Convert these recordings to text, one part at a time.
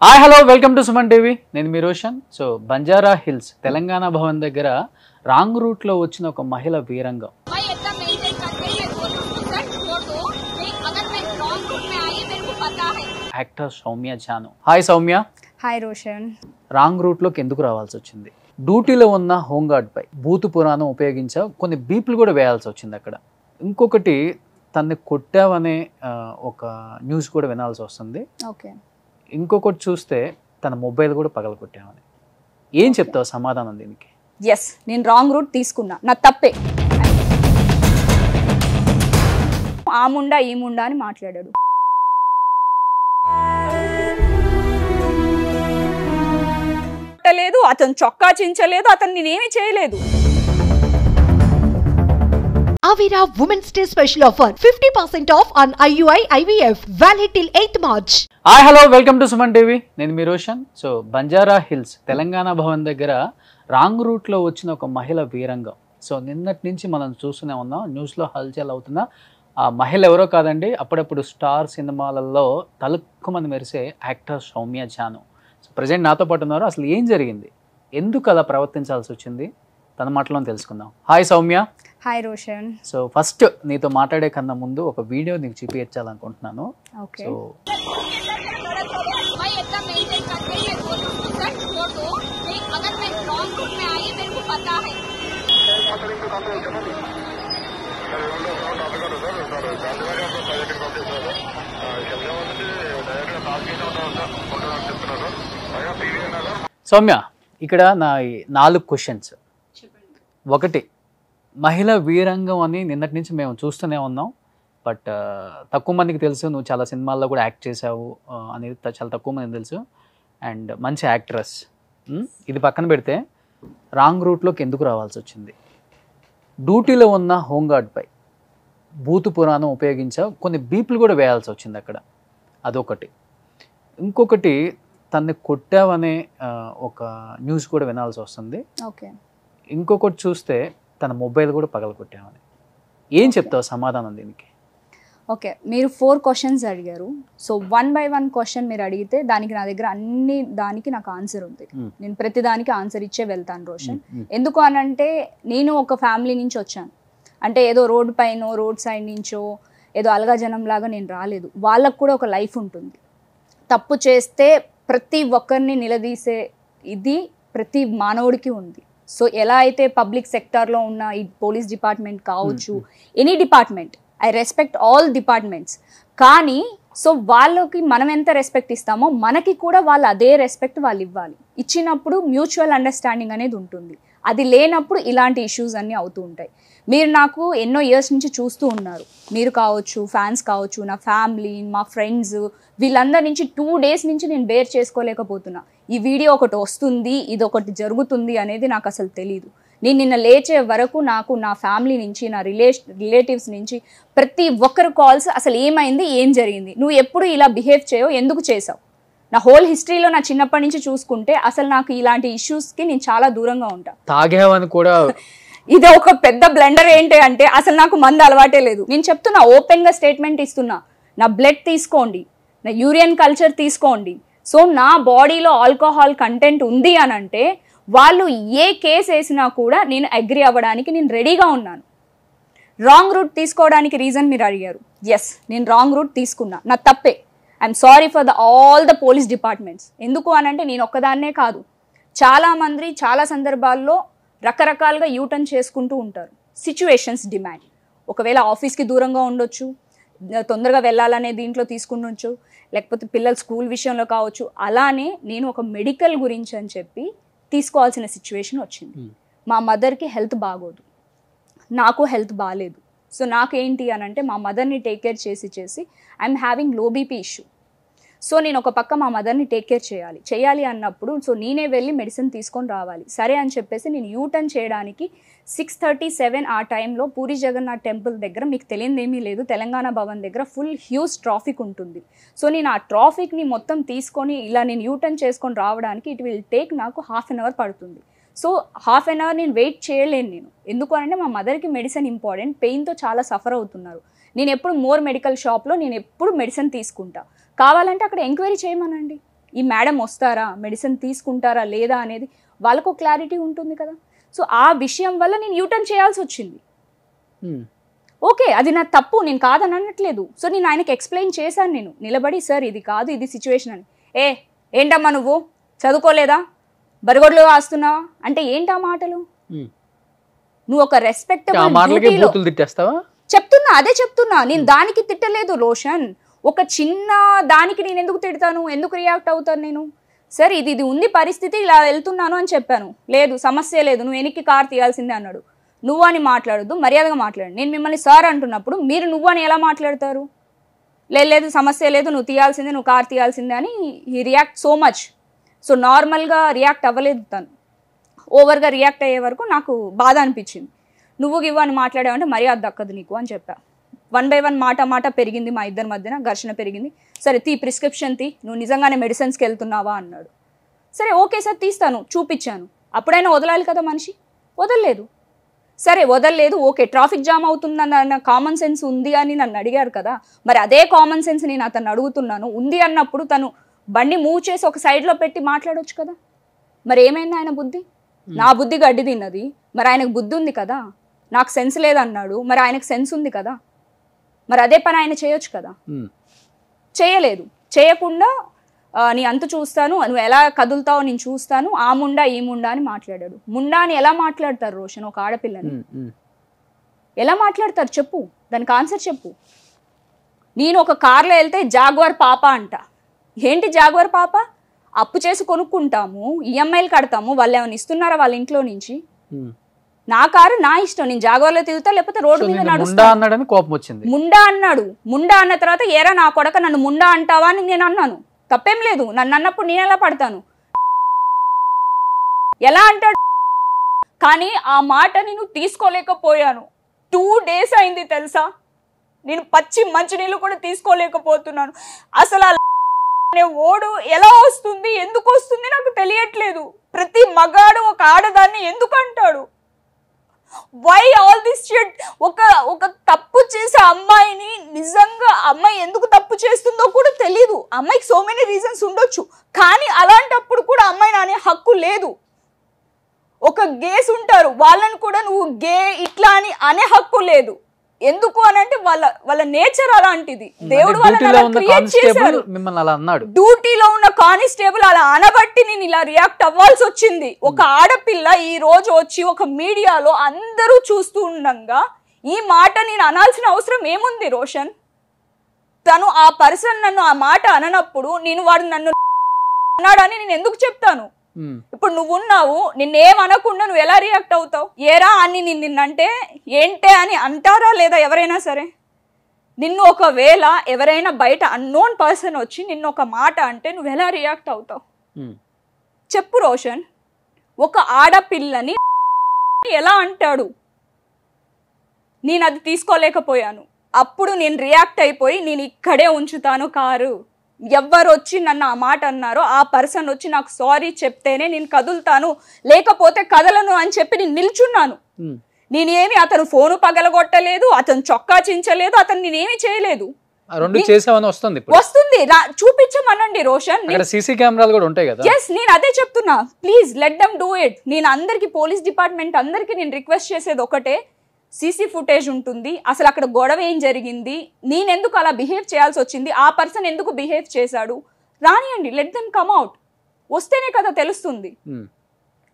Hi hello welcome to Suman TV. నేను మీ Roshan. So Banjara Hills Telangana Bhavan దగ్గర రాంగ్ రూట్ లో వచ్చిన ఒక మహిళ వీరంగం. Actor Soumya Janu. Hi Soumya. Hi Roshan. Wrong route లోకి ఎందుకు రావాల్సి వచ్చింది? డ్యూటీలో ఉన్న హోంగార్డ్ పై భూతు పురాణం ఉపయోగించా కొన్ని బీపులు కూడా వేయాల్సి వచ్చింది అక్కడ. ఇంకొకటి తన్ని కొట్టావనే ఒక న్యూస్ కూడా వినాల్సి వస్తుంది. ఓకే. ఇంకొకటి చూస్తే తన మొబైల్ కూడా పగలగొట్టామని. ఏం చెప్తావు సమాధానం దీనికి? ఎస్, నేను రాంగ్ రూట్ తీసుకున్నా, నా తప్పే. ఆ ముండా ఈ ముండా అని మాట్లాడాడు. లేదు, అతను చొక్కా చించలేదు, అతను నేనేమి చేయలేదు. Avira Women's Day special offer 50% off on IUI IVF valid till 8th March. Hi hello welcome to Suman TV. నేను మీ రోషన్. సో బంజారా హిల్స్ తెలంగాణ భవన్ దగ్గర రాంగ్ రూట్లో వచ్చిన ఒక మహిళ వీరంగం. సో నిన్నటి నుంచి మనం చూస్తూనే ఉన్నాం, న్యూస్లో హల్చల్ అవుతున్న ఆ మహిళ ఎవరో కాదండి, అప్పుడప్పుడు స్టార్ సినిమాలలో తలుక్కుమని మెరిసే actor Soumya Janu. So present నాతో పాటు ఉన్నారు. అసలు ఏం జరిగింది, ఎందుకు అలా ప్రవర్తించాల్సి వచ్చింది, తన మాటలో తెలుసుకుందాం. Hi Soumya. Hi Roshan. So first నీతో మాట్లాడే కన్నా ముందు ఒక వీడియో నీకు చూపించాలనుకుంటున్నాను. ఓకే. సో సౌమ్య, ఇక్కడ నా 4 క్వశ్చన్స్. ఒకటి, మహిళ వీరంగం అని నిన్నటి నుంచి మేము చూస్తూనే ఉన్నాం, బట్ తక్కువ మందికి తెలుసు. నువ్వు చాలా సినిమాల్లో కూడా యాక్ట్ చేసావు అనేది చాలా తక్కువ మందికి తెలుసు. అండ్ మంచి యాక్ట్రెస్. ఇది పక్కన పెడితే రాంగ్ రూట్లోకి ఎందుకు రావాల్సి వచ్చింది? డ్యూటీలో ఉన్న హోంగార్డ్పై భూతు పురాణం ఉపయోగించా కొన్ని బీపులు కూడా వేయాల్సి వచ్చింది అక్కడ. అదొకటి. ఇంకొకటి, తన్ని కొట్టావనే ఒక న్యూస్ కూడా వినాల్సి వస్తుంది. ఓకే. ఇంకొకటి చూస్తే తన మొబైల్ కూడా పగలగొట్టామని. ఏం చెప్తావు సమాధానం దీనికి? ఓకే, మీరు 4 క్వశ్చన్స్ అడిగారు. సో 1 by 1 క్వశ్చన్ మీరు అడిగితే దానికి నా దగ్గర దానికి నాకు ఆన్సర్ ఉంది. నేను ప్రతి దానికి ఆన్సర్ ఇచ్చే వెళ్తాను రోషన్. ఎందుకు అనంటే నేను ఒక ఫ్యామిలీ నుంచి వచ్చాను. అంటే ఏదో రోడ్ పైన రోడ్ సైడ్ నుంచో ఏదో అలగా జనం లాగా నేను రాలేదు. వాళ్ళకు కూడా ఒక లైఫ్ ఉంటుంది. తప్పు చేస్తే ప్రతి ఒక్కరిని నిలదీసే ఇది ప్రతి మానవుడికి ఉంది. సో ఎలా అయితే పబ్లిక్ సెక్టార్లో ఉన్న ఈ పోలీస్ డిపార్ట్మెంట్ కావచ్చు, any department, I respect all departments. కానీ సో వాళ్ళకి మనం ఎంత రెస్పెక్ట్ ఇస్తామో మనకి కూడా వాళ్ళు అదే రెస్పెక్ట్ వాళ్ళు ఇవ్వాలి. ఇచ్చినప్పుడు మ్యూచువల్ అండర్స్టాండింగ్ అనేది ఉంటుంది. అది లేనప్పుడు ఇలాంటి ఇష్యూస్ అన్నీ అవుతూ ఉంటాయి. మీరు నాకు ఎన్నో ఇయర్స్ నుంచి చూస్తూ ఉన్నారు. మీరు కావచ్చు, ఫ్యాన్స్ కావచ్చు, నా ఫ్యామిలీ, మా ఫ్రెండ్స్, వీళ్ళందరి నుంచి 2 days నుంచి నేను బేర్ చేసుకోలేకపోతున్నా. ఈ వీడియో ఒకటి వస్తుంది, ఇది ఒకటి జరుగుతుంది అనేది నాకు అసలు తెలీదు. నేను నిన్న లేచే వరకు నాకు నా ఫ్యామిలీ నుంచి, నా రిలేటివ్స్ నుంచి ప్రతి ఒక్కరు కాల్స్, అసలు ఏమైంది, ఏం జరిగింది, నువ్వు ఎప్పుడు ఇలా బిహేవ్ చేయో, ఎందుకు చేసావు. నా హోల్ హిస్టరీలో నా చిన్నప్పటి నుంచి చూసుకుంటే అసలు నాకు ఇలాంటి ఇష్యూస్కి నేను చాలా దూరంగా ఉంటాను. తాగేవని కూడా ఇది ఒక పెద్ద బ్లెండర్. ఏంటి అంటే అసలు నాకు మందు అలవాటే లేదు. నేను చెప్తున్నా, ఓపెన్గా స్టేట్మెంట్ ఇస్తున్నా. నా బ్లడ్ తీసుకోండి, నా యూరియన్ కల్చర్ తీసుకోండి. సో నా బాడీలో ఆల్కహాల్ కంటెంట్ ఉంది అని అంటే వాళ్ళు ఏ కేసు వేసినా కూడా నేను అగ్రి అవ్వడానికి నేను రెడీగా ఉన్నాను. రాంగ్ రూట్ తీసుకోవడానికి రీజన్ మీరు అడిగారు. ఎస్, నేను రాంగ్ రూట్ తీసుకున్నా, నా తప్పే. I'm sorry for all the police departments. ఎందుకు అనంటే నేను ఒక్కదాన్నే కాదు, చాలామంది చాలా సందర్భాల్లో రకరకాలుగా యూటర్న్ చేసుకుంటూ ఉంటారు. Situations demand. ఒకవేళ ఆఫీస్కి దూరంగా ఉండొచ్చు, తొందరగా వెళ్ళాలనే దీంట్లో తీసుకుండొచ్చు, లేకపోతే పిల్లల స్కూల్ విషయంలో కావచ్చు. అలానే నేను ఒక మెడికల్ గురించి అని చెప్పి తీసుకోవాల్సిన సిచ్యువేషన్ వచ్చింది. మా మదర్కి హెల్త్ బాగోదు, నాకు హెల్త్ బాగాలేదు. సో నాకేంటి అని అంటే మా మదర్ని టేక్ కేర్ చేసి I'm having low BP issue. So నేను ఒక పక్క మా మదర్ని టేక్ కేర్ చేయాలి అన్నప్పుడు సో నేనే వెళ్ళి మెడిసిన్ తీసుకొని రావాలి. సరే అని చెప్పేసి నేను యూటర్న్ చేయడానికి 6:37 ఆ టైంలో పూరి జగన్నాథ్ టెంపుల్ దగ్గర, మీకు తెలియదేమీ లేదు, తెలంగాణ భవన్ దగ్గర ఫుల్ హ్యూజ్ ట్రాఫిక్ ఉంటుంది. సో నేను ఆ ట్రాఫిక్ని మొత్తం తీసుకొని ఇలా నేను యూటర్న్ చేసుకొని రావడానికి ఇట్ విల్ టేక్ నాకు 1/2 hour పడుతుంది. సో 1/2 hour నేను వెయిట్ చేయలేను. నేను ఎందుకు అంటే మా మదర్కి మెడిసిన్ ఇంపార్టెంట్, పెయిన్తో చాలా సఫర్ అవుతున్నారు. నేను ఎప్పుడు మెడికల్ షాప్లో నేను ఎప్పుడు మెడిసిన్ తీసుకుంటా. కావాలంటే అక్కడ ఎంక్వైరీ చేయమనండి, ఈ మేడం వస్తారా, మెడిసిన్ తీసుకుంటారా లేదా అనేది వాళ్ళకు క్లారిటీ ఉంటుంది కదా. సో ఆ విషయం వల్ల నేను యూటర్న్ చేయాల్సి వచ్చింది. ఓకే, అది నా తప్పు, నేను కాదని అనట్లేదు. సో నేను ఆయనకి ఎక్స్ప్లెయిన్ చేశాను, నేను నిలబడి, సార్ ఇది కాదు, ఇది సిచ్యువేషన్ అని. ఏంటమ్మా నువ్వు చదువుకోలేదా, బరిగొడ్లు వాస్తున్నావా అంటే ఏంటా మాటలు? నువ్వు ఒక రెస్పెక్టబుల్ చెప్తున్నా, అదే చెప్తున్నా. నేను దానికి తిట్టలేదు రోషన్. ఒక చిన్న దానికి నేను ఎందుకు తిడతాను, ఎందుకు రియాక్ట్ అవుతాను నేను? సరే ఇది ఉంది పరిస్థితి, ఇలా వెళ్తున్నాను అని చెప్పాను. లేదు సమస్య లేదు, నువ్వు వెనక్కి కార్ తీయాల్సిందే అన్నాడు. నువ్వు అని మాట్లాడద్దు, మర్యాదగా మాట్లాడు. నేను మిమ్మల్ని సార్ అంటున్నప్పుడు మీరు నువ్వు అని ఎలా మాట్లాడతారు? లేదు సమస్య లేదు, నువ్వు తీయాల్సిందే, నువ్వు కార్ తీయాల్సిందే అని he react so much. So నార్మల్గా రియాక్ట్ అవ్వలేదు తను, ఓవర్గా రియాక్ట్ అయ్యే వరకు నాకు బాధ అనిపించింది. నువ్వు గివ్వు అని మాట్లాడావంటే మర్యాద దక్కదు నీకు అని చెప్పా. 1 by 1 మాట పెరిగింది, మా ఇద్దరి మధ్యన ఘర్షణ పెరిగింది. సరే ప్రిస్క్రిప్షన్ నువ్వు నిజంగానే మెడిసిన్స్కి వెళ్తున్నావా అన్నాడు. సరే ఓకే సార్ తీస్తాను, చూపించాను. అప్పుడైనా వదలాలి కదా మనిషి, వదలలేదు. సరే వదలలేదు, ఓకే ట్రాఫిక్ జామ్ అవుతుందన్న కామన్ సెన్స్ ఉంది అని నన్ను అడిగారు కదా, మరి అదే కామన్ సెన్స్ నేను అతను అడుగుతున్నాను. ఉంది అన్నప్పుడు తను బండి మూవ్ చేసి ఒక సైడ్లో పెట్టి మాట్లాడవచ్చు కదా. మరి ఏమైంది ఆయన బుద్ధి? నా బుద్ధి గడ్డి తిన్నది, మరి ఆయనకు బుద్ధి ఉంది కదా. నాకు సెన్స్ లేదన్నాడు, మరి ఆయనకు సెన్స్ ఉంది కదా, మరి అదే పని ఆయన చేయొచ్చు కదా. చేయలేదు. చేయకుండా నీ అంతు చూస్తాను, నువ్వు ఎలా కదులుతావో నేను చూస్తాను, ఆ ముండా ఈ ముండా అని మాట్లాడాడు. ముండా అని ఎలా మాట్లాడతారు రోషన్ ఒక ఆడపిల్లని? ఎలా మాట్లాడతారు చెప్పు, దానికి ఆన్సర్ చెప్పు. నేను ఒక కార్లో వెళ్తే జాగ్వార్ పాప అంట. ఏంటి జాగ్వార్ పాప? అప్పు చేసి కొనుక్కుంటాము, ఈఎంఐలు కడతాము, వాళ్ళు ఏమైనా ఇస్తున్నారా వాళ్ళ ఇంట్లో నుంచి? నా కారు నా ఇష్టం, నేను జాగ్వార్లో తిరుగుతా, లేకపోతే రోడ్డు మీద నడుస్తా. ముండా అన్నాడు. ముండా అన్న తర్వాత ఏరా నా కొడక నన్ను ముండా అంటావా అని నేను అన్నాను. తప్పేం లేదు, నన్ను అన్నప్పుడు నేను ఎలా పడతాను? ఎలా అంటాడు? కానీ ఆ మాట నేను తీసుకోలేకపోయాను. 2 days అయింది తెలుసా, నేను పచ్చి మంచినీళ్ళు కూడా తీసుకోలేకపోతున్నాను. అసలు అనే ఓడు ఎలా వస్తుంది, ఎందుకు వస్తుంది నాకు తెలియట్లేదు. ప్రతి మగాడు ఒక ఆడదాన్ని ఎందుకు అంటాడు? Why all this shit? ఒక తప్పు చేసే అమ్మాయిని, నిజంగా అమ్మాయి ఎందుకు తప్పు చేస్తుందో కూడా తెలియదు. అమ్మాయికి సో మెనీ రీజన్స్ ఉండొచ్చు, కానీ అలాంటప్పుడు కూడా అమ్మాయిని అనే హక్కు లేదు. ఒక గేస్ ఉంటారు, వాళ్ళని కూడా నువ్వు గే ఇట్లా అని అనే హక్కు లేదు. ఎందుకు అని అంటే వాళ్ళ నేచర్ అలాంటిది. దేవుడు డ్యూటీలో ఉన్న కానిస్టేబుల్ అలా అనబట్టి నేను ఇలా రియాక్ట్ అవ్వాల్సి వచ్చింది. ఒక ఆడపిల్ల ఈ రోజు వచ్చి ఒక మీడియాలో అందరూ చూస్తూ ఉండగా ఈ మాట నేను అనాల్సిన అవసరం ఏముంది రోషన్? తను ఆ పర్సన్ నన్ను ఆ మాట అననప్పుడు నేను వాడు నన్ను అన్నాడని నేను ఎందుకు చెప్తాను? ఇప్పుడు నువ్వు ఉన్నావు, నిన్నేమనకుండా నువ్వు ఎలా రియాక్ట్ అవుతావు? ఏరా అని నిన్నంటే ఏంటే అని అంటారా లేదా ఎవరైనా సరే? నిన్ను ఒకవేళ ఎవరైనా బయట అన్నోన్ పర్సన్ వచ్చి నిన్ను ఒక మాట అంటే నువ్వు ఎలా రియాక్ట్ అవుతావు చెప్పు రోషన్? ఒక ఆడపిల్లని ఎలా అంటాడు? నేను అది తీసుకోలేకపోయాను. అప్పుడు నేను రియాక్ట్ అయిపోయి నేను ఇక్కడే ఉంచుతాను కారు, ఎవరు వచ్చి నన్ను ఆ మాట అన్నారో ఆ పర్సన్ వచ్చి నాకు సారీ చెప్తేనే నేను కదులుతాను, లేకపోతే కదలను అని చెప్పి నేను నిల్చున్నాను. నేనేమి అతను ఫోను పగలగొట్టలేదు, అతను చొక్కా చించలేదు, అతను నేనేమి చేయలేదు. వస్తుంది చూపించమనండి రోషన్. సీసీ కెమెరాలు కూడా ఉంటాయి కదా. ఎస్, నేను అదే చెప్తున్నా, please let them do it. నేను అందరికి, పోలీస్ డిపార్ట్మెంట్ అందరికి నేను రిక్వెస్ట్ చేసేది ఒకటే, సీసీ ఫుటేజ్ ఉంటుంది, అసలు అక్కడ గొడవ ఏం జరిగింది, నేనెందుకు అలా బిహేవ్ చేయాల్సి వచ్చింది, ఆ పర్సన్ ఎందుకు బిహేవ్ చేశాడు, రానియండి, లెట్ దెమ్ కమ్ అవుట్. వస్తేనే కదా తెలుస్తుంది.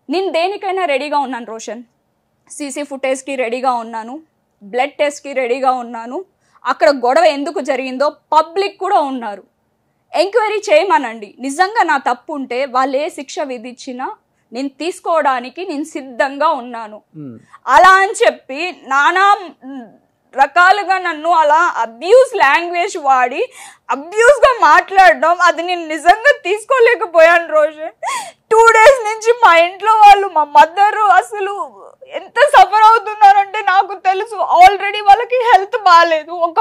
నేను దేనికైనా రెడీగా ఉన్నాను రోషన్. సీసీ ఫుటేజ్కి రెడీగా ఉన్నాను, బ్లడ్ టెస్ట్కి రెడీగా ఉన్నాను. అక్కడ గొడవ ఎందుకు జరిగిందో పబ్లిక్ కూడా ఉన్నారు, ఎంక్వైరీ చేయమనండి. నిజంగా నా తప్పు ఉంటే వాళ్ళు ఏ శిక్ష విధించినా నేను తీసుకోవడానికి నేను సిద్ధంగా ఉన్నాను. అలా అని చెప్పి నానా రకాలుగా నన్ను అలా అబ్యూస్ లాంగ్వేజ్ వాడి అబ్యూస్గా మాట్లాడడం, అది నేను నిజంగా తీసుకోలేకపోయాను రోషన్. 2 days నుంచి మా ఇంట్లో వాళ్ళు, మా మదరు అసలు ఎంత సఫర్ అవుతున్నారంటే నాకు తెలుసు. ఆల్రెడీ వాళ్ళకి హెల్త్ బాగాలేదు, ఒక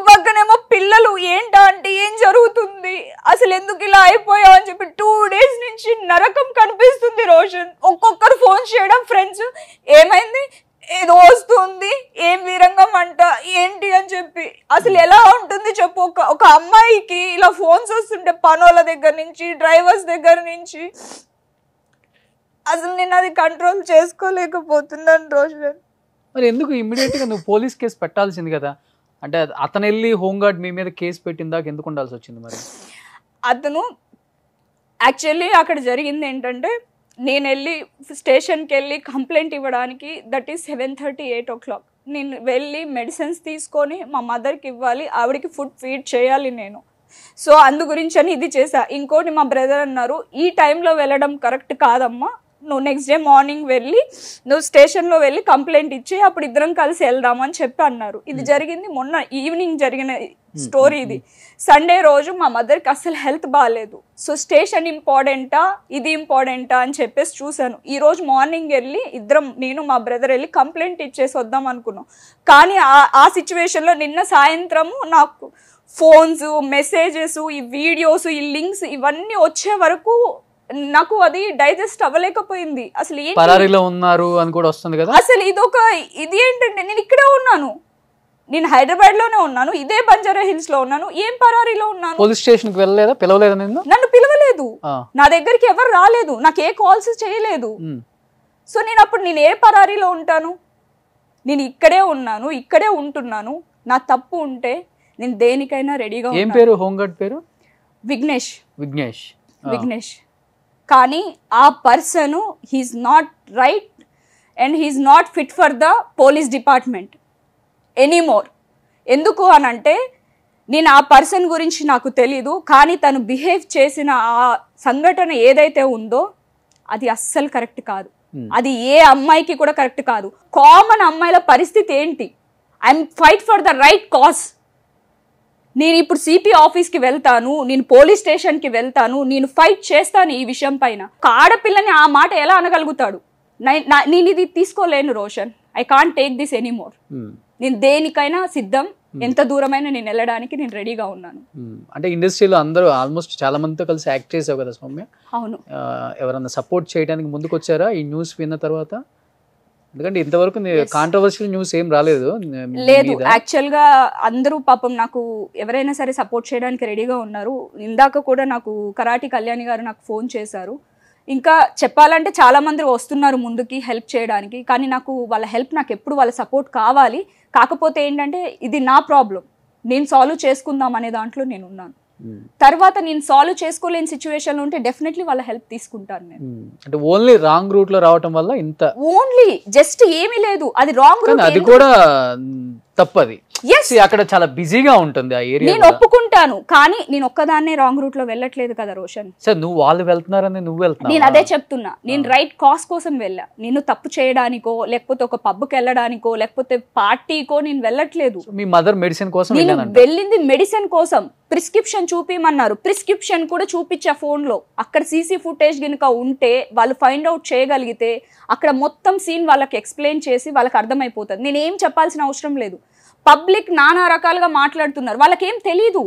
పక్కనేమో పిల్లలు, ఏంటంటే ఏం జరుగుతుంది, అసలు ఎందుకు ఇలా అయిపోయావు అని చెప్పి 2 days నుంచి నరకం కనిపిస్తుంది రోషన్. ఒక్కొక్కరు ఫోన్ చేయడం, ఫ్రెండ్స్ ఏమైంది ఏదో వస్తుంది, ఏం వీరంగం అంట ఏంటి అని చెప్పి. అసలు ఎలా ఉంటుంది చెప్పు, ఒక అమ్మాయికి ఇలా ఫోన్స్ వస్తుంటే పనోళ్ళ దగ్గర నుంచి, డ్రైవర్స్ దగ్గర నుంచి. అసలు నేను అది కంట్రోల్ చేసుకోలేకపోతున్నాను రోషన్. మరి ఎందుకు ఇమ్మీడియట్ గా నువ్వు పోలీస్ కేసు పెట్టాల్సింది కదా? అంటే అతను వెళ్ళి హోంగార్డ్ మీ మీద కేసు పెట్టిన దాకా ఎందుకు ఉండాల్సి వచ్చింది మరి? అతను యాక్చువల్లీ అక్కడ జరిగింది ఏంటంటే, నేను వెళ్ళి స్టేషన్కి వెళ్ళి కంప్లైంట్ ఇవ్వడానికి దట్ ఈస్ 7:30, 8 o'clock. నేను వెళ్ళి మెడిసిన్స్ తీసుకొని మా మదర్కి ఇవ్వాలి, ఆవిడకి ఫుడ్ ఫీడ్ చేయాలి నేను. సో అందు గురించి అని ఇది చేశా. ఇంకోటి మా బ్రదర్ అన్నారు, ఈ టైంలో వెళ్ళడం కరెక్ట్ కాదమ్మా, నువ్వు నెక్స్ట్ డే మార్నింగ్ వెళ్ళి నువ్వు స్టేషన్లో వెళ్ళి కంప్లైంట్ ఇచ్చి అప్పుడు ఇద్దరం కలిసి వెళ్దామని చెప్పి అన్నారు. ఇది జరిగింది మొన్న ఈవినింగ్ జరిగిన స్టోరీ ఇది. సండే రోజు మా మదర్కి అసలు హెల్త్ బాగాలేదు. సో స్టేషన్ ఇంపార్టెంటా ఇది ఇంపార్టెంటా అని చెప్పేసి చూశాను. ఈ రోజు మార్నింగ్ వెళ్ళి ఇద్దరం, నేను మా బ్రదర్ వెళ్ళి కంప్లైంట్ ఇచ్చేసి వద్దాం అనుకున్నాం. కానీ ఆ సిచ్యువేషన్లో నిన్న సాయంత్రము నాకు ఫోన్స్, మెసేజెస్, ఈ వీడియోస్, ఈ లింక్స్ ఇవన్నీ వచ్చే వరకు నాకు అది డైజెస్ట్ అవ్వలేకపోయింది. అసలు పరారీలో ఉన్నారు అని కూడా వస్తుంది కదా. అసలు ఇది ఏంటంటే, నేను ఇక్కడే ఉన్నాను, నేను హైదరాబాద్ లోనే ఉన్నాను, ఇదే బంజారా హిల్స్ లో ఉన్నాను, ఏం పరారీలో ఉన్నాను? పోలీస్ స్టేషన్ కి వెళ్ళలేదా? పిలవలేదా? నన్ను పిలవలేదు, నా దగ్గరికి ఎవరు రాలేదు, నాకు ఏ కాల్స్ చేయలేదు. సో నేను ఏ పరారీలో ఉంటాను? నేను ఇక్కడే ఉన్నాను, ఇక్కడే ఉంటున్నాను. నా తప్పు ఉంటే నేను దేనికైనా రెడీగా. ఏం పేరు హోంగార్డ్ పేరు? విఘ్నేష్. విఘ్నేష్. కానీ ఆ person he's not right and he's not fit for the police department anymore. ఎందుకు అని అంటే, నేను ఆ పర్సన్ గురించి నాకు తెలీదు, కానీ తను బిహేవ్ చేసిన ఆ సంఘటన ఏదైతే ఉందో అది అస్సలు కరెక్ట్ కాదు. అది ఏ అమ్మాయికి కూడా కరెక్ట్ కాదు. కామన్ అమ్మాయిల పరిస్థితి ఏంటి? I'm fight for the right cause. నేను ఇప్పుడు సిపి ఆఫీస్కి వెళ్తాను, నేను పోలీస్ స్టేషన్కి వెళ్తాను, నేను ఫైట్ చేస్తాను ఈ విషయం పైన. ఒక ఆడపిల్లని ఆ మాట ఎలా అనగలుగుతాడు? నేను ఇది తీసుకోలేను Roshan. I can't take this anymore. నేను దేనికైనా సిద్ధం, ఎంత దూరమైనా నేను వెళ్ళడానికి నేను రెడీగా ఉన్నాను. అంటే ఇండస్ట్రీలో అందరూ ఆల్మోస్ట్ చాలా మందితో కలిసి యాక్ట్ చేసావు కదా సౌమ్య. అవును. ఎవరన్నా సపోర్ట్ చేయడానికి ముందుకు వచ్చారా ఈ న్యూస్ విన్న తర్వాత? ఎందుకంటే ఇంతవరకు కాంట్రవర్షియల్ న్యూస్ ఏం రాలేదు. లేదు, యాక్చువల్ గా అందరూ పాపం నాకు ఎవరైనా సరే సపోర్ట్ చేయడానికి రెడీగా ఉన్నారు. ఇందాక కూడా నాకు కరాటి కళ్యాణి గారు నాకు ఫోన్ చేశారు. ఇంకా చెప్పాలంటే చాలా మంది వస్తున్నారు ముందుకి హెల్ప్ చేయడానికి. కానీ నాకు వాళ్ళ హెల్ప్, నాకు ఎప్పుడు వాళ్ళ సపోర్ట్ కావాలి. కాకపోతే ఏంటంటే, ఇది నా ప్రాబ్లం, నేను సాల్వ్ చేసుకుందాం అనే దాంట్లో నేను ఉన్నాను. తర్వాత నేను సాల్వ్ చేసుకోలేని సిచ్యువేషన్ ఉంటే డెఫినెట్లీ వాళ్ళ హెల్ప్ తీసుకుంటాను నేను. అంటే ఓన్లీ రాంగ్ రూట్ లో రావటం వల్ల ఇంత, ఓన్లీ జస్ట్ ఏమీ లేదు, అది రాంగ్ రూట్, అది కూడా తప్పది. అక్కడ చాలా బిజీగా ఉంటుంది ఆ ఏరియా. నేను ఒప్పుకుంటాను, కానీ నేను ఒక్కదాన్నే రాంగ్ రూట్ లో వెళ్ళట్లేదు కదా రోషన్. సార్ నువ్వు వాళ్ళు వెళ్తున్నారని నువ్వు వెళ్తున్నావు. నేను అదే చెప్తున్నా, నేను రైట్ కాజ్ కోసం వెళ్ళా. నేను తప్పు చేయడానికో లేకపోతే ఒక పబ్కి వెళ్ళడానికో లేకపోతే పార్టీకో నేను వెళ్ళట్లేదు. మీ మదర్ మెడిసిన్ కోసం నేను వెళ్ళింది మెడిసిన్ కోసం. ప్రిస్క్రిప్షన్ చూపిమన్నారు, ప్రిస్క్రిప్షన్ కూడా చూపించా ఫోన్ లో. అక్కడ సీసీ ఫుటేజ్ కనుక ఉంటే వాళ్ళు ఫైండ్ అవుట్ చేయగలిగితే అక్కడ మొత్తం సీన్ వాళ్ళకి ఎక్స్ప్లెయిన్ చేసి వాళ్ళకి అర్థమైపోతుంది. నేనేం చెప్పాల్సిన అవసరం లేదు. పబ్లిక్ నానా రకాలుగా మాట్లాడుతున్నారు, వాళ్ళకేం తెలీదు.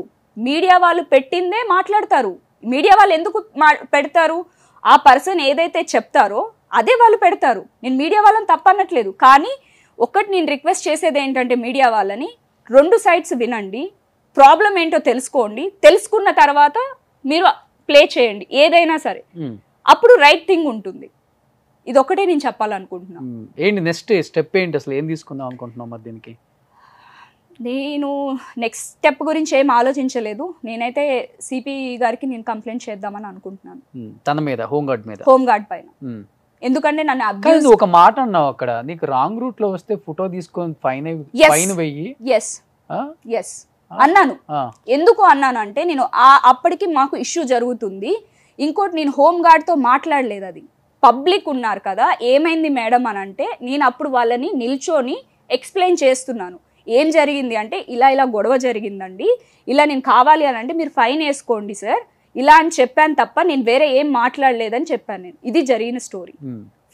మీడియా వాళ్ళు పెట్టిందే మాట్లాడతారు. మీడియా వాళ్ళు ఎందుకు పెడతారు? ఆ పర్సన్ ఏదైతే చెప్తారో అదే వాళ్ళు పెడతారు. నేను మీడియా వాళ్ళని తప్పనట్లేదు, కానీ ఒకటి నేను రిక్వెస్ట్ చేసేది ఏంటంటే, మీడియా వాళ్ళని 2 సైడ్స్ వినండి, ప్రాబ్లం ఏంటో తెలుసుకోండి, తెలుసుకున్న తర్వాత మీరు ప్లే చేయండి ఏదైనా సరే, అప్పుడు రైట్ థింగ్ ఉంటుంది. ఇది ఒకటే నేను చెప్పాలనుకుంటున్నా. ఏంటి నెక్స్ట్ స్టెప్ ఏంటి, అసలు ఏం తీసుకుందాం అనుకుంటున్నాం మరి దీనికి? నేను నెక్స్ట్ స్టెప్ గురించి ఏం ఆలోచించలేదు. నేనైతే సిపి గారికి నేను కంప్లైంట్ చేద్దామని అనుకుంటున్నాను, తన మీద, హోంగార్డ్ మీద, హోంగార్డ్ పైన. ఎందుకంటే నన్ను అబ్యూజ్, ఒక మాట అన్నావు అక్కడ, నీకు రాంగ్ రూట్ లో వస్తే ఫోటో తీసుకొని ఫైన్ వెయ్యి. ఎస్ అన్నాను. ఎందుకు అన్నాను అంటే, నేను అప్పటికి మాకు ఇష్యూ జరుగుతుంది. ఇంకోటి, నేను హోంగార్డ్ తో మాట్లాడలేదు, అది పబ్లిక్ ఉన్నారు కదా. ఏమైంది మేడం అని అంటే, నేను అప్పుడు వాళ్ళని నిల్చొని ఎక్స్ప్లెయిన్ చేస్తున్నాను. ఏం జరిగింది అంటే, ఇలా గొడవ జరిగిందండి, ఇలా నేను కావాలి అని అంటే మీరు ఫైన్ వేసుకోండి సార్, ఇలా అని చెప్పాను తప్ప నేను వేరే ఏం మాట్లాడలేదని చెప్పాను. నేను ఇది జరిగిన స్టోరీ.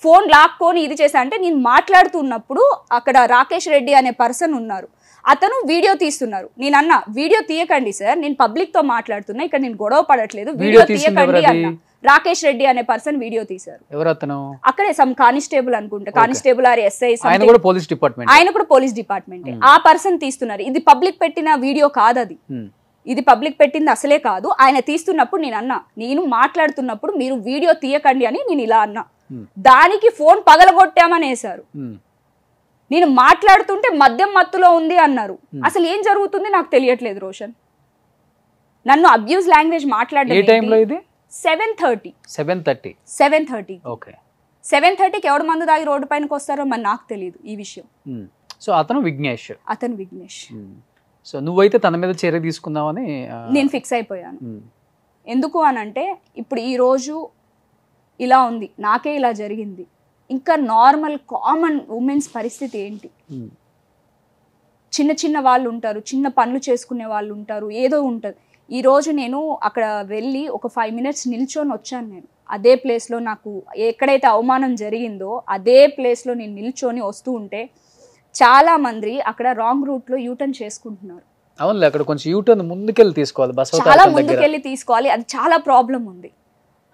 ఫోన్ లాక్కొని ఇది చేశా అంటే, నేను మాట్లాడుతున్నప్పుడు అక్కడ రాకేష్ రెడ్డి అనే పర్సన్ ఉన్నారు, అతను వీడియో తీస్తున్నారు. నేను అన్నా, వీడియో తీయకండి సార్, నేను పబ్లిక్ తో మాట్లాడుతున్నా, ఇక్కడ నేను గొడవ పడట్లేదు, వీడియో తీయకండి అన్నా. రాకేష్ రెడ్డి అనే పర్సన్ వీడియో తీశారు. ఎవరు అతను? అక్కడే సమ్ కానిస్టేబుల్ అనుకుంటా, కానిస్టేబుల్ ఆర్ ఎస్ఐ, ఆయన కూడా పోలీస్ డిపార్ట్మెంట్. ఆయన కూడా పోలీస్ డిపార్ట్మెంట్. ఆ పర్సన్ తీస్తున్నారు. ఇది పబ్లిక్ పెట్టిన వీడియో కాదు, అది ఇది పబ్లిక్ పెట్టింది అసలే కాదు. ఆయన తీస్తున్నప్పుడు నేను అన్నా, నేను మాట్లాడుతున్నప్పుడు మీరు వీడియో తీయకండి అని నేను ఇలా అన్నా. దానికి ఫోన్ పగలగొట్టామనేసారు. నేను మాట్లాడుతుంటే మద్యం మత్తులో ఉంది అన్నారు. అసలు ఏం జరుగుతుంది నాకు తెలియట్లేదు రోషన్. నన్ను అబ్యూజ్ లాంగ్వేజ్ మాట్లాడడం. 7:30 ఓకే. 7:30కి ఎవడు మందు దాగి రోడ్డు పైనకి వస్తారో మరి నాకు తెలియదు ఈ విషయం. సో అతను విఘ్నేష్. సో నువ్వైతే తన మీద చర్య తీసుకుందామని నేను ఫిక్స్ అయిపోయాను. ఎందుకు అనంటే ఇప్పుడు ఈ రోజు ఇలా ఉంది, నాకే ఇలా జరిగింది, ఇంకా నార్మల్ కామన్ ఉమెన్స్ పరిస్థితి ఏంటి? చిన్న చిన్న వాళ్ళు ఉంటారు, చిన్న పనులు చేసుకునే వాళ్ళు ఉంటారు, ఏదో ఉంటుంది. ఈరోజు నేను అక్కడ వెళ్ళి ఒక 5 minutes నిల్చొని వచ్చాను. నేను అదే ప్లేస్లో నాకు ఎక్కడైతే అవమానం జరిగిందో అదే ప్లేస్లో నేను నిల్చొని వస్తూ ఉంటే చాలా మంది అక్కడ రాంగ్ రూట్లో యూటర్న్ చేసుకుంటున్నారు. అవునులే, అక్కడ కొంచెం యూటర్న్ ముందుకెళ్ళి తీసుకోవాలి, చాలా ముందుకెళ్ళి తీసుకోవాలి. అది చాలా ప్రాబ్లం ఉంది.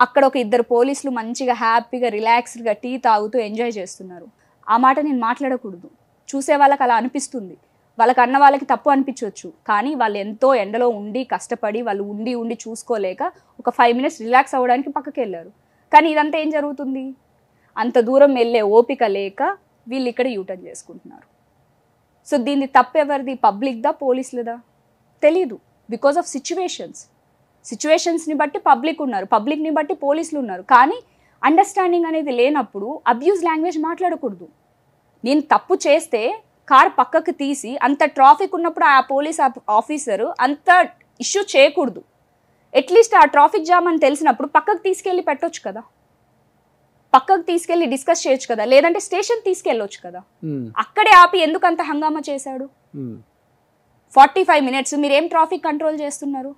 అక్కడ ఒక 2 పోలీసులు మంచిగా హ్యాపీగా రిలాక్స్డ్గా టీ తాగుతూ ఎంజాయ్ చేస్తున్నారు. ఆ మాట నేను మాట్లాడకూడదు. చూసే వాళ్ళకి అలా అనిపిస్తుంది, వాళ్ళకి అన్న వాళ్ళకి తప్పు అనిపించవచ్చు. కానీ వాళ్ళు ఎంతో ఎండలో ఉండి కష్టపడి వాళ్ళు ఉండి చూసుకోలేక ఒక 5 minutes రిలాక్స్ అవ్వడానికి పక్కకి వెళ్ళారు. కానీ ఇదంతా ఏం జరుగుతుంది? అంత దూరం వెళ్ళే ఓపిక లేక వీళ్ళు ఇక్కడ యూటర్న్ చేసుకుంటున్నారు. సో దీన్ని తప్పెవరిది? పబ్లిక్దా, పోలీసులదా? తెలీదు. బికాస్ ఆఫ్ సిచ్యువేషన్స్ని బట్టి పబ్లిక్ ఉన్నారు, పబ్లిక్ని బట్టి పోలీసులు ఉన్నారు. కానీ అండర్స్టాండింగ్ అనేది లేనప్పుడు అబ్యూజ్ లాంగ్వేజ్ మాట్లాడకూడదు. నేను తప్పు చేస్తే కార్ పక్కకు తీసి, అంత ట్రాఫిక్ ఉన్నప్పుడు ఆ పోలీస్ ఆఫీసరు అంత ఇష్యూ చేయకూడదు. అట్లీస్ట్ ఆ ట్రాఫిక్ జామ్ అని తెలిసినప్పుడు పక్కకు తీసుకెళ్ళి పెట్టొచ్చు కదా, పక్కకు తీసుకెళ్ళి డిస్కస్ చేయొచ్చు కదా, లేదంటే స్టేషన్ తీసుకెళ్ళొచ్చు కదా. అక్కడే ఆపి ఎందుకు అంత హంగామా చేశాడు? 45 minutes మీరేం ట్రాఫిక్ కంట్రోల్ చేస్తున్నారు?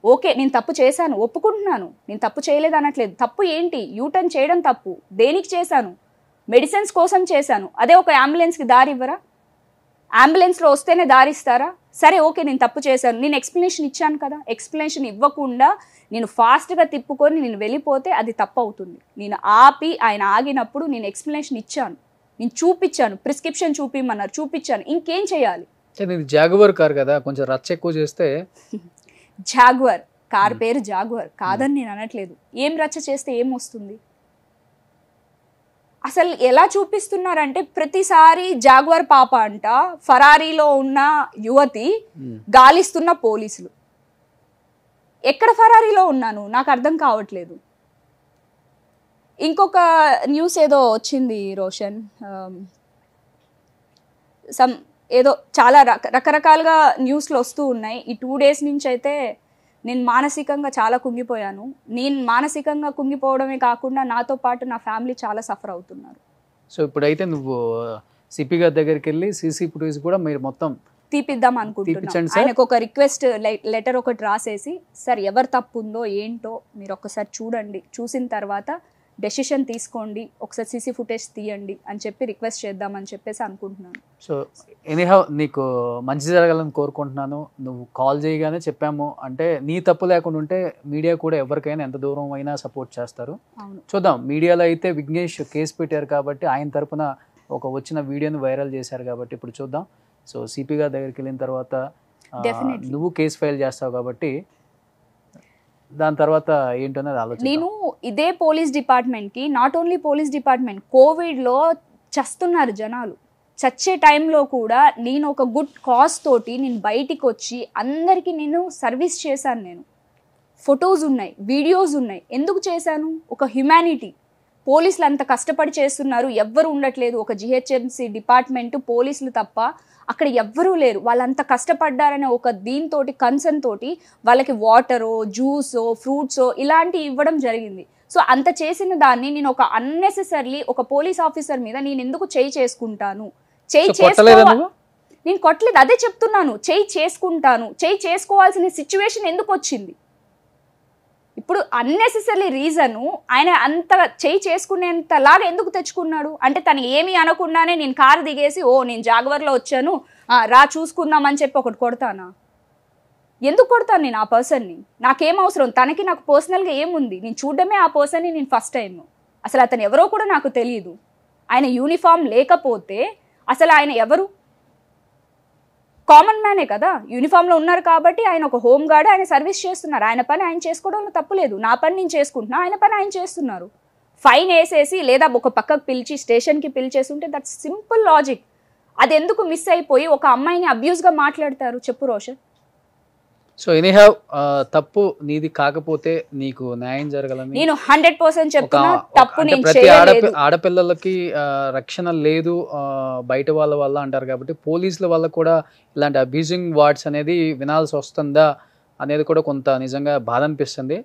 ఓకే, నేను తప్పు చేశాను, ఒప్పుకుంటున్నాను, నేను తప్పు చేయలేదు అనట్లేదు. తప్పు ఏంటి? యూటర్న్ చేయడం తప్పు. దేనికి చేశాను? మెడిసిన్స్ కోసం చేశాను. అదే ఒక అంబులెన్స్కి దారి ఇవ్వరా? అంబులెన్స్లో వస్తేనే దారిస్తారా? సరే ఓకే, నేను తప్పు చేశాను, నేను ఎక్స్ప్లెనేషన్ ఇచ్చాను కదా. ఎక్స్ప్లెనేషన్ ఇవ్వకుండా నేను ఫాస్ట్గా తిప్పుకొని నేను వెళ్ళిపోతే అది తప్పు అవుతుంది. నేను ఆపి ఆయన ఆగినప్పుడు నేను ఎక్స్ప్లెనేషన్ ఇచ్చాను, నేను చూపించాను, ప్రిస్క్రిప్షన్ చూపిమన్నారు, చూపించాను. ఇంకేం చేయాలి? జాగువర్ కార్ కదా, కొంచెం రచ్చ ఎక్కువ చేస్తే. జాగువర్ కార్ పేరు జాగువర్ కాదని నేను అనట్లేదు. ఏం రచ్చ చేస్తే ఏం వస్తుంది? అసలు ఎలా చూపిస్తున్నారంటే ప్రతిసారి జాగువర్ పాప అంట, ఫరారీలో ఉన్న యువతి, గాలిస్తున్న పోలీసులు. ఎక్కడ ఫరారీలో ఉన్నాను నాకు అర్థం కావట్లేదు. ఇంకొక న్యూస్ ఏదో వచ్చింది రోషన్, ఏదో చాలా రకరకాలుగా న్యూస్లు వస్తూ ఉన్నాయి. ఈ 2 days నుంచి అయితే నేను మానసికంగా చాలా కుంగిపోయాను. నేను మానసికంగా కుంగిపోవడమే కాకుండా నాతో పాటు నా ఫ్యామిలీ చాలా సఫర్ అవుతున్నారు. సో ఇప్పుడైతే నువ్వు సిపి గారి దగ్గరికి వెళ్ళి సీసీ ఫుటేజ్ కూడా మీరు మొత్తం తీపిద్దాం అనుకుంటున్నాను. ఆయనకు ఒక రిక్వెస్ట్ లెటర్ ఒకటి రాసేసి, సార్ ఎవరు తప్పు ఉందో ఏంటో మీరు ఒకసారి చూడండి, చూసిన తర్వాత డెసిషన్ తీసుకోండి, ఒకసారి సీసీ ఫుటేజ్ తీయండి అని చెప్పి రిక్వెస్ట్ చేద్దామని చెప్పేసి అనుకుంటున్నాను. సో ఎనీహౌ నీకు మంచి జరగాలని కోరుకుంటున్నాను. నువ్వు కాల్ చేయగానే చెప్పాము అంటే నీ తప్పు లేకుండా ఉంటే మీడియా కూడా ఎవరికైనా ఎంత దూరం అయినా సపోర్ట్ చేస్తారు. చూద్దాం, మీడియాలో అయితే విఘ్నేష్ కేసు పెట్టారు కాబట్టి ఆయన తరపున ఒక వచ్చిన వీడియోని వైరల్ చేశారు కాబట్టి ఇప్పుడు చూద్దాం. సో సిపి గారి దగ్గరికి వెళ్ళిన తర్వాత నువ్వు కేసు ఫైల్ చేస్తావు కాబట్టి దాని తర్వాత ఏంటనేది ఆలోచన. నేను ఇదే పోలీస్ డిపార్ట్మెంట్కి, నాట్ ఓన్లీ పోలీస్ డిపార్ట్మెంట్, కోవిడ్లో చస్తున్నారు జనాలు. చచ్చే టైంలో కూడా నేను ఒక గుడ్ కాజ్ తోటి నేను బయటికి వచ్చి అందరికీ నేను సర్వీస్ చేశాను. నేను ఫొటోస్ ఉన్నాయి, వీడియోస్ ఉన్నాయి. ఎందుకు చేశాను? ఒక హ్యుమానిటీ. పోలీసులు అంత కష్టపడి చేస్తున్నారు, ఎవ్వరు ఉండట్లేదు. ఒక జిహెచ్ఎంసీ డిపార్ట్మెంట్ పోలీసులు తప్ప అక్కడ ఎవ్వరూ లేరు. వాళ్ళంత కష్టపడ్డారనే ఒక దీంతో కన్సర్న్ తోటి వాళ్ళకి వాటరో, జ్యూసో, ఫ్రూట్సో ఇలాంటివి ఇవ్వడం జరిగింది. సో అంత చేసిన దాన్ని నేను ఒక అన్నెసెసర్లీ ఒక పోలీస్ ఆఫీసర్ మీద నేను ఎందుకు చేయి చేసుకుంటాను? నేను కొట్టలేదు, అదే చెప్తున్నాను. చేయి చేసుకుంటాను, చేయి చేసుకోవాల్సిన సిచ్యువేషన్ ఎందుకు వచ్చింది? ఇప్పుడు అన్నెసెసరీ రీజను ఆయన అంత చేయి చేసుకునేంతలాగా ఎందుకు తెచ్చుకున్నాడు? అంటే తను ఏమీ అనకుండానే నేను కారు దిగేసి నేను జాగ్వర్లో వచ్చాను రా చూసుకుందామని చెప్పి ఒకటి కొడతానా? ఎందుకు కొడతాను నేను ఆ పర్సన్ని? నాకేం అవసరం? తనకి నాకు పర్సనల్గా ఏముంది? నేను చూడడమే ఆ పర్సన్ని నేను ఫస్ట్ టైం. అసలు అతను ఎవరో కూడా నాకు తెలియదు. ఆయన యూనిఫామ్ లేకపోతే అసలు ఆయన ఎవరు? కామన్ మ్యానే కదా, యూనిఫామ్లో ఉన్నారు కాబట్టి ఆయన ఒక హోమ్ గార్డ్, ఆయన సర్వీస్ చేస్తున్నారు. ఆయన పని ఆయన చేసుకోవడంలో తప్పులేదు. నా పని నేను చేసుకుంటున్నా, ఆయన పని ఆయన చేస్తున్నారు. ఫైన్ వేసేసి లేదా ఒక పక్కకు పిలిచి స్టేషన్కి పిలిచేసి ఉంటే దట్స్ సింపుల్ లాజిక్. అది ఎందుకు మిస్ అయిపోయి ఒక అమ్మాయిని అబ్యూస్గా మాట్లాడతారు చెప్పు రోషన్? సో ఎనీహౌ తప్పు నీది కాకపోతే నీకు న్యాయం జరగాలని నేను 100% చెప్తున్నా, తప్పు అంటే నేను ప్రతి చేయలేదు. ఆడపిల్లలకి రక్షణ లేదు బయట వాళ్ళ వల్ల అంటారు కాబట్టి పోలీసుల వల్ల కూడా ఇలాంటి అబ్యూజింగ్ వర్డ్స్ అనేది వినాల్సి వస్తుందా అనేది కూడా కొంత నిజంగా బాధ అనిపిస్తుంది.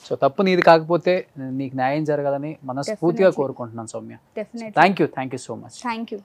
సో తప్పు నీది కాకపోతే నీకు న్యాయం జరగాలని మనస్ఫూర్తిగా కోరుకుంటున్నాను Soumya. Definitely. Thank you so much. Thank you.